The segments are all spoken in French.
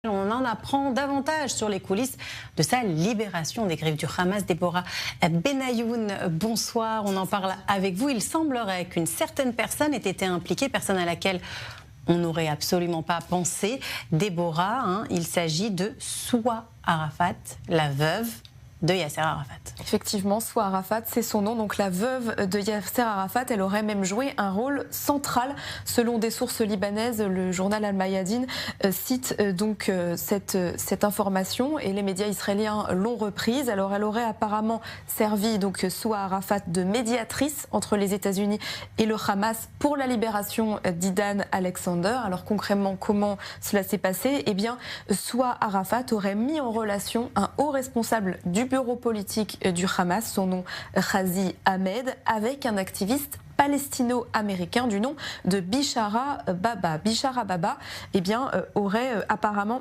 On en apprend davantage sur les coulisses de sa libération des griffes du Hamas. Déborah Benayoun, bonsoir, on en parle avec vous. Il semblerait qu'une certaine personne ait été impliquée, personne à laquelle on n'aurait absolument pas pensé. Déborah, il s'agit de Souaa Arafat, la veuve de Yasser Arafat. Effectivement, Souaa Arafat, c'est son nom. Donc la veuve de Yasser Arafat, elle aurait même joué un rôle central. Selon des sources libanaises, le journal Al-Mayadeen cite donc cette information et les médias israéliens l'ont reprise. Alors elle aurait apparemment servi donc Souaa Arafat de médiatrice entre les États-Unis et le Hamas pour la libération d'Idan Alexander. Alors concrètement, comment cela s'est passé? Eh bien, Souaa Arafat aurait mis en relation un haut responsable du bureau politique du Hamas, son nom Ghazi Ahmed, avec un activiste palestino-américain du nom de Bishara Baba. Bishara Baba aurait apparemment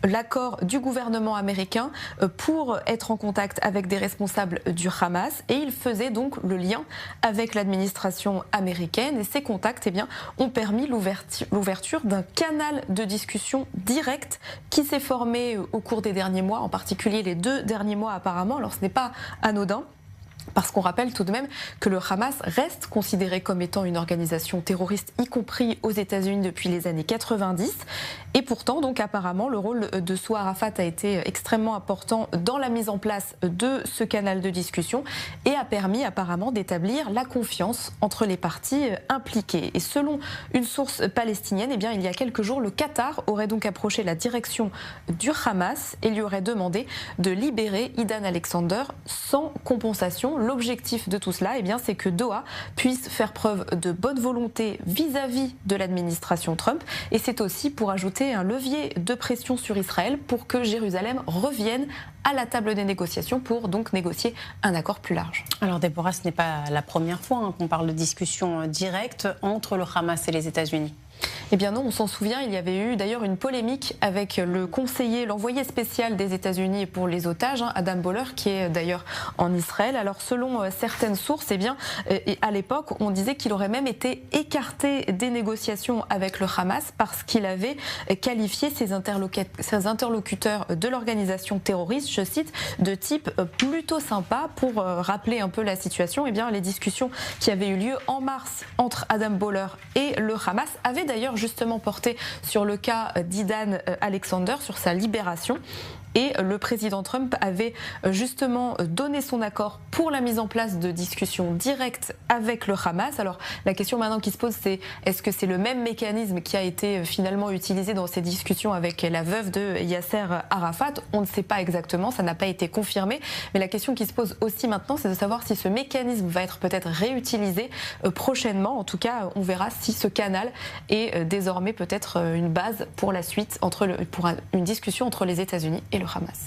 l'accord du gouvernement américain pour être en contact avec des responsables du Hamas, et il faisait donc le lien avec l'administration américaine, et ces contacts ont permis l'ouverture d'un canal de discussion direct qui s'est formé au cours des derniers mois, en particulier les 2 derniers mois apparemment. Alors ce n'est pas anodin, parce qu'on rappelle tout de même que le Hamas reste considéré comme étant une organisation terroriste, y compris aux États-Unis depuis les années 90. Et pourtant, donc apparemment, le rôle de Souaa Arafat a été extrêmement important dans la mise en place de ce canal de discussion et a permis apparemment d'établir la confiance entre les parties impliquées. Et selon une source palestinienne, il y a quelques jours, le Qatar aurait donc approché la direction du Hamas et lui aurait demandé de libérer Idan Alexander sans compensation. L'objectif de tout cela, c'est que Doha puisse faire preuve de bonne volonté vis-à-vis de l'administration Trump, et c'est aussi pour ajouter un levier de pression sur Israël pour que Jérusalem revienne à la table des négociations pour donc négocier un accord plus large. Alors Déborah, ce n'est pas la première fois qu'on parle de discussion directe entre le Hamas et les États-Unis. Eh bien non, on s'en souvient, il y avait eu d'ailleurs une polémique avec le conseiller, l'envoyé spécial des États-Unis pour les otages, Adam Boehler, qui est d'ailleurs en Israël. Alors selon certaines sources, à l'époque, on disait qu'il aurait même été écarté des négociations avec le Hamas parce qu'il avait qualifié ses interlocuteurs de l'organisation terroriste, je cite, de type plutôt sympa. Pour rappeler un peu la situation, les discussions qui avaient eu lieu en mars entre Adam Boehler et le Hamas avaient d'ailleurs justement porté sur le cas d'Idan Alexander, sur sa libération. Et le président Trump avait justement donné son accord pour la mise en place de discussions directes avec le Hamas. Alors la question maintenant qui se pose, c'est est-ce que c'est le même mécanisme qui a été finalement utilisé dans ces discussions avec la veuve de Yasser Arafat? On ne sait pas exactement, ça n'a pas été confirmé. Mais la question qui se pose aussi maintenant, c'est de savoir si ce mécanisme va être peut-être réutilisé prochainement. En tout cas, on verra si ce canal est désormais peut-être une base pour la suite, pour une discussion entre les États-Unis et le Hamas.